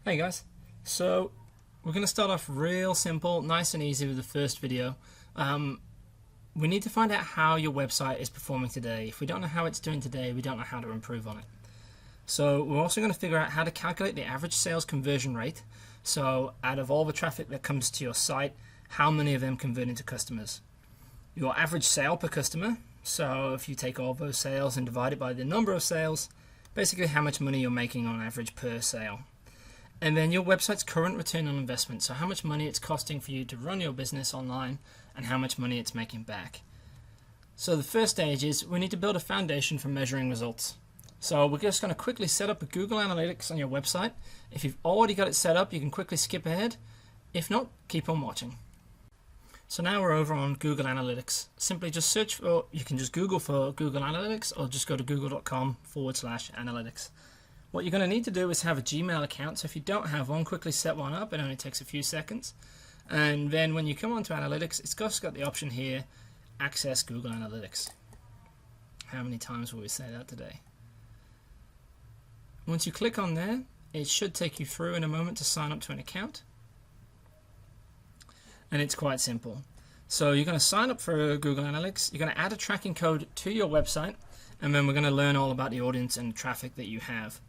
Hey guys, so we're going to start off real simple, nice and easy with the first video. We need to find out how your website is performing today. If we don't know how it's doing today, we don't know how to improve on it. So we're also going to figure out how to calculate the average sales conversion rate. So out of all the traffic that comes to your site, how many of them convert into customers? Your average sale per customer. So if you take all those sales and divide it by the number of sales, basically how much money you're making on average per sale. And then your website's current return on investment, so how much money it's costing for you to run your business online and how much money it's making back. So the first stage is we need to build a foundation for measuring results. So we're just going to quickly set up a Google Analytics on your website. If you've already got it set up, you can quickly skip ahead. If not, keep on watching. So now we're over on Google Analytics. Simply just search for, you can just Google for Google Analytics or just go to google.com/analytics. What you're going to need to do is have a Gmail account. So if you don't have one, quickly set one up. It only takes a few seconds. And then when you come onto Analytics, it's just got the option here, Access Google Analytics. How many times will we say that today? Once you click on there, it should take you through in a moment to sign up to an account. And it's quite simple. So you're going to sign up for Google Analytics. You're going to add a tracking code to your website. And then we're going to learn all about the audience and traffic that you have.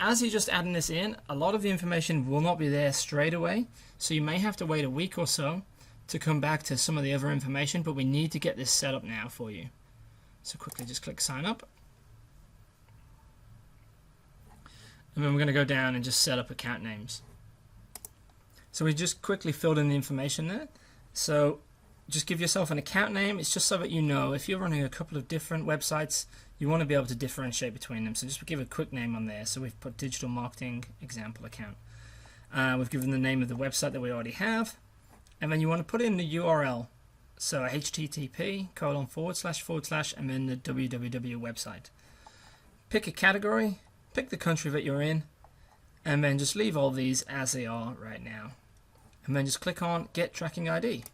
As you're just adding this in, a lot of the information will not be there straight away. So you may have to wait a week or so to come back to some of the other information, but we need to get this set up now for you. So quickly just click sign up. And then we're going to go down and just set up account names. So we just quickly filled in the information there. So just give yourself an account name. It's just so that you know if you're running a couple of different websites, you want to be able to differentiate between them. So just give a quick name on there. So we've put digital marketing example account. We've given the name of the website that we already have. And then you want to put in the URL. So http:// and then the www website. Pick a category, pick the country that you're in, and then just leave all these as they are right now. And then just click on Get Tracking ID.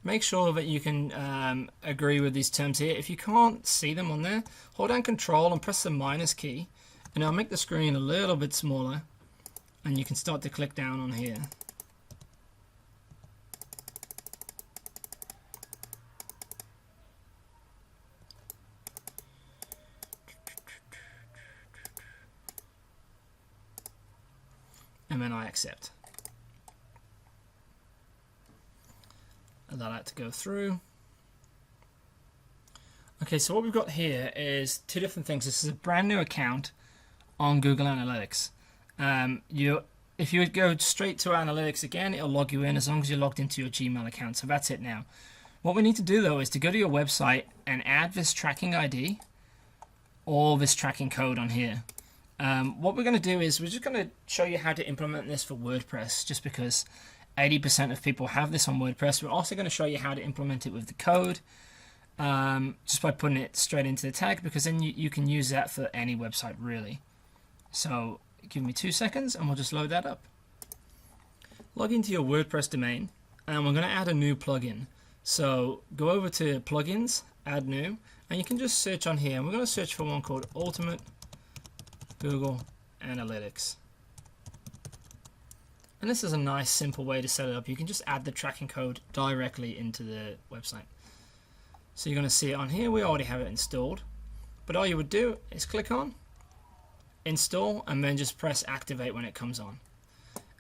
Make sure that you can agree with these terms here. If you can't see them on there, hold down Control and press the minus key, and it'll make the screen a little bit smaller, and you can start to click down on here. And then I accept. Allow that to go through. Okay, so what we've got here is two different things. This is a brand new account on Google Analytics. If you would go straight to Analytics again, it'll log you in as long as you're logged into your Gmail account. So that's it now. What we need to do though is to go to your website and add this tracking ID or this tracking code on here. What we're going to do is we're just going to show you how to implement this for WordPress, just because 80% of people have this on WordPress. We're also going to show you how to implement it with the code, just by putting it straight into the tag, because then you can use that for any website really. So give me 2 seconds and we'll just load that up. Log into your WordPress domain and we're going to add a new plugin. So go over to plugins, add new, and you can just search on here. And we're going to search for one called Ultimate Google Analytics. And this is a nice simple way to set it up. You can just add the tracking code directly into the website. So you're going to see it on here. We already have it installed. But all you would do is click on install and then just press activate when it comes on.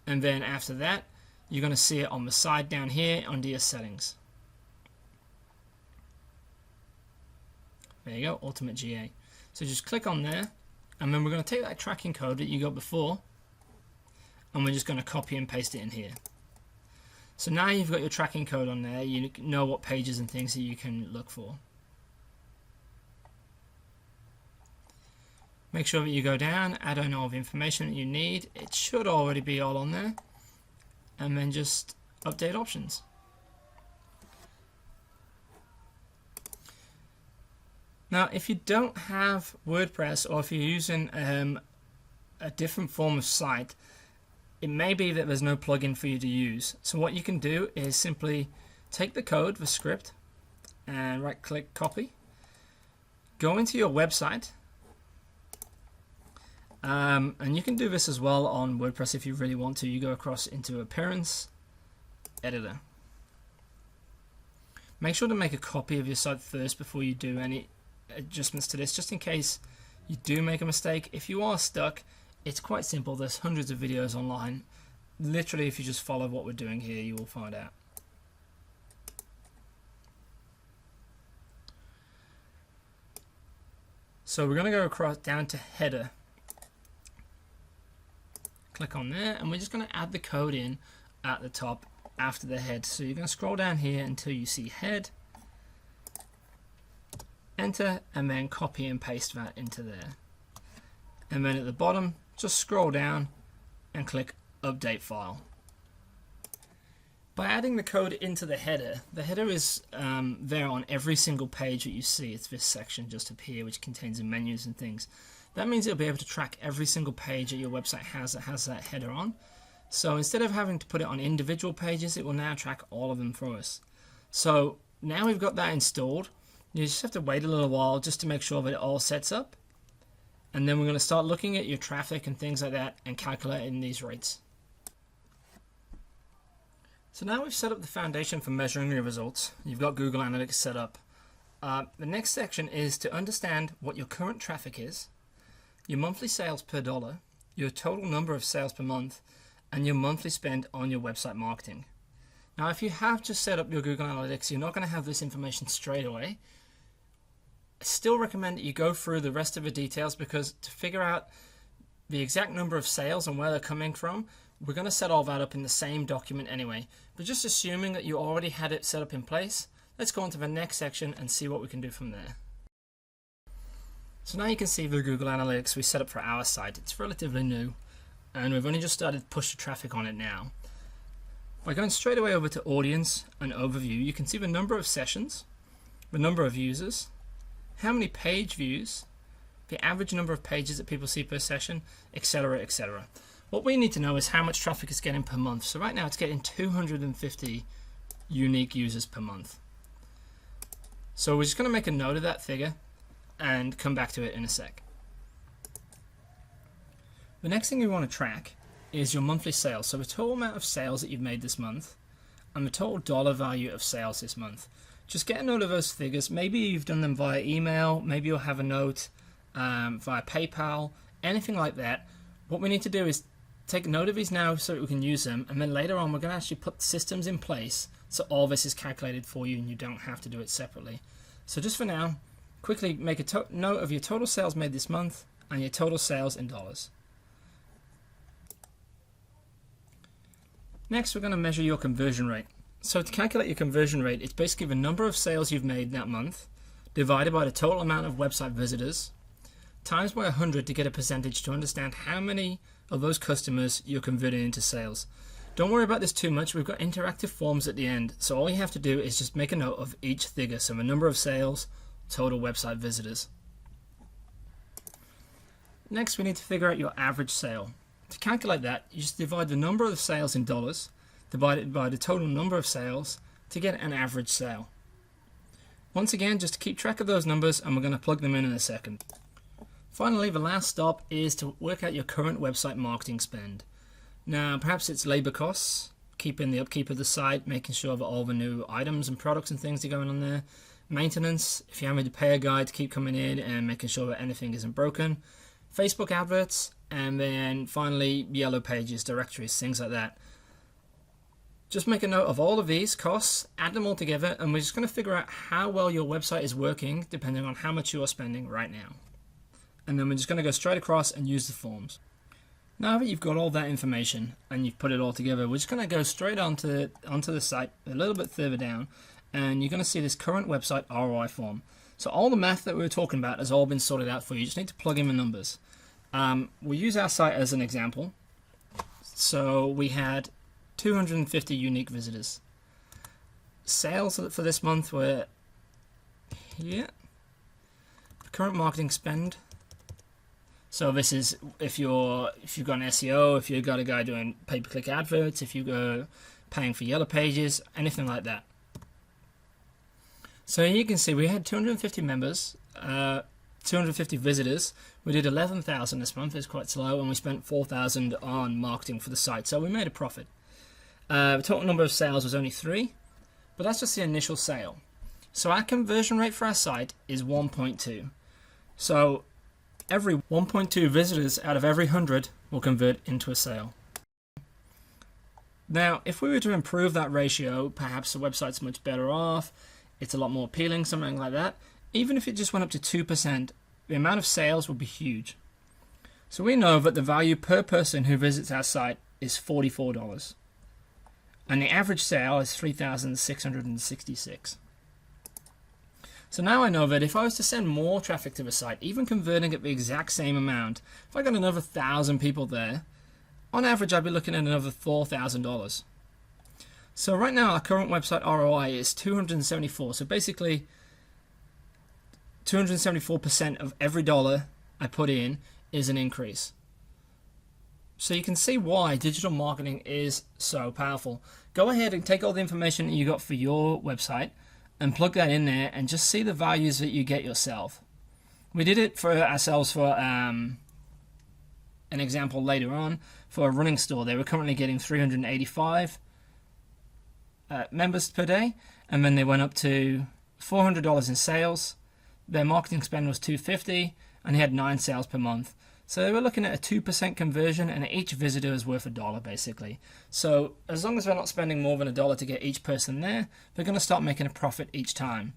And then after that, you're going to see it on the side down here under your settings. There you go, Ultimate GA. So just click on there, and then we're going to take that tracking code that you got before, and we're just going to copy and paste it in here. So now you've got your tracking code on there. You know what pages and things that you can look for. Make sure that you go down, add in all the information that you need. It should already be all on there. And then just update options. Now, if you don't have WordPress, or if you're using a different form of site, it may be that there's no plugin for you to use. So what you can do is simply take the code, the script, and right click copy. Go into your website And you can do this as well on WordPress if you really want to. You go across into Appearance, Editor. Make sure to make a copy of your site first before you do any adjustments to this, just in case you do make a mistake. If you are stuck, it's quite simple. There's hundreds of videos online. Literally, if you just follow what we're doing here, you will find out. So we're going to go across down to header. Click on there, and we're just going to add the code in at the top after the head. So you're going to scroll down here until you see head, enter, and then copy and paste that into there. And then at the bottom, just scroll down and click update file. By adding the code into the header is there on every single page that you see. It's this section just up here which contains the menus and things. That means it'll be able to track every single page that your website has that header on. So instead of having to put it on individual pages, it will now track all of them for us. So now we've got that installed. You just have to wait a little while just to make sure that it all sets up. And then we're going to start looking at your traffic and things like that and calculating these rates. So now we've set up the foundation for measuring your results. You've got Google Analytics set up. The next section is to understand what your current traffic is, your monthly sales per dollar, your total number of sales per month, and your monthly spend on your website marketing. Now, if you have just set up your Google Analytics, you're not going to have this information straight away. I still recommend that you go through the rest of the details, because to figure out the exact number of sales and where they're coming from, we're going to set all that up in the same document anyway. But just assuming that you already had it set up in place, let's go on to the next section and see what we can do from there. So now you can see the Google Analytics we set up for our site. It's relatively new, and we've only just started to push the traffic on it now. By going straight away over to Audience and Overview, you can see the number of sessions, the number of users, how many page views, the average number of pages that people see per session, etc., etc. What we need to know is how much traffic it's getting per month. So right now it's getting 250 unique users per month. So we're just going to make a note of that figure and come back to it in a sec. The next thing we want to track is your monthly sales. So the total amount of sales that you've made this month and the total dollar value of sales this month. Just get a note of those figures. Maybe you've done them via email. Maybe you'll have a note via PayPal, anything like that. What we need to do is take note of these now so that we can use them, and then later on we're going to actually put systems in place so all this is calculated for you and you don't have to do it separately. So just for now, quickly make a note of your total sales made this month and your total sales in dollars. Next, we're going to measure your conversion rate. So to calculate your conversion rate, it's basically the number of sales you've made that month divided by the total amount of website visitors times by 100 to get a percentage to understand how many of those customers you're converting into sales. Don't worry about this too much. We've got interactive forms at the end, so all you have to do is just make a note of each figure. So the number of sales, total website visitors. Next, we need to figure out your average sale. To calculate that, you just divide the number of sales in dollars divided by the total number of sales to get an average sale. Once again, just to keep track of those numbers, and we're going to plug them in a second. Finally, the last stop is to work out your current website marketing spend. Now, perhaps it's labor costs, keeping the upkeep of the site, making sure that all the new items and products and things are going on there. Maintenance, if you're having to pay a guy to keep coming in and making sure that anything isn't broken. Facebook adverts, and then finally yellow pages, directories, things like that. Just make a note of all of these costs, add them all together, and we're just going to figure out how well your website is working depending on how much you are spending right now. And then we're just going to go straight across and use the forms. Now that you've got all that information and you've put it all together, we're just going to go straight onto the site a little bit further down, and you're going to see this current website ROI form. So all the math that we were talking about has all been sorted out for you. You just need to plug in the numbers. We'll use our site as an example. So we had 250 unique visitors. Sales for this month were here. The current marketing spend. So this is if you've got an SEO, if you've got a guy doing pay-per-click adverts, if you go paying for yellow pages, anything like that. So you can see we had 250 members. 250 visitors. We did 11,000 this month. It's quite slow, and we spent 4,000 on marketing for the site, so we made a profit. The total number of sales was only 3, but that's just the initial sale. So our conversion rate for our site is 1.2. So every 1.2 visitors out of every 100 will convert into a sale. Now, if we were to improve that ratio, perhaps the website's much better off, it's a lot more appealing, something like that. Even if it just went up to 2%, the amount of sales would be huge. So we know that the value per person who visits our site is $44. And the average sale is $3,666. So now I know that if I was to send more traffic to the site, even converting at the exact same amount, if I got another 1,000 people there, on average I'd be looking at another $4,000. So right now our current website ROI is 274. So basically 274% of every dollar I put in is an increase. So you can see why digital marketing is so powerful. Go ahead and take all the information that you got for your website and plug that in there and just see the values that you get yourself. We did it for ourselves for an example later on for a running store. They were currently getting 385 members per day, and then they went up to $400 in sales. Their marketing spend was $250, and they had 9 sales per month. So they were looking at a 2% conversion, and each visitor is worth $1 basically. So as long as they're not spending more than $1 to get each person there, they're going to start making a profit each time.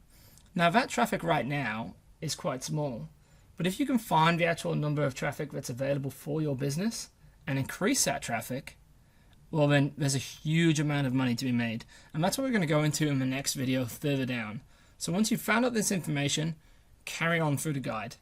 Now that traffic right now is quite small, but if you can find the actual number of traffic that's available for your business and increase that traffic, well then there's a huge amount of money to be made. And that's what we're going to go into in the next video further down. So once you've found out this information, carry on through the guide.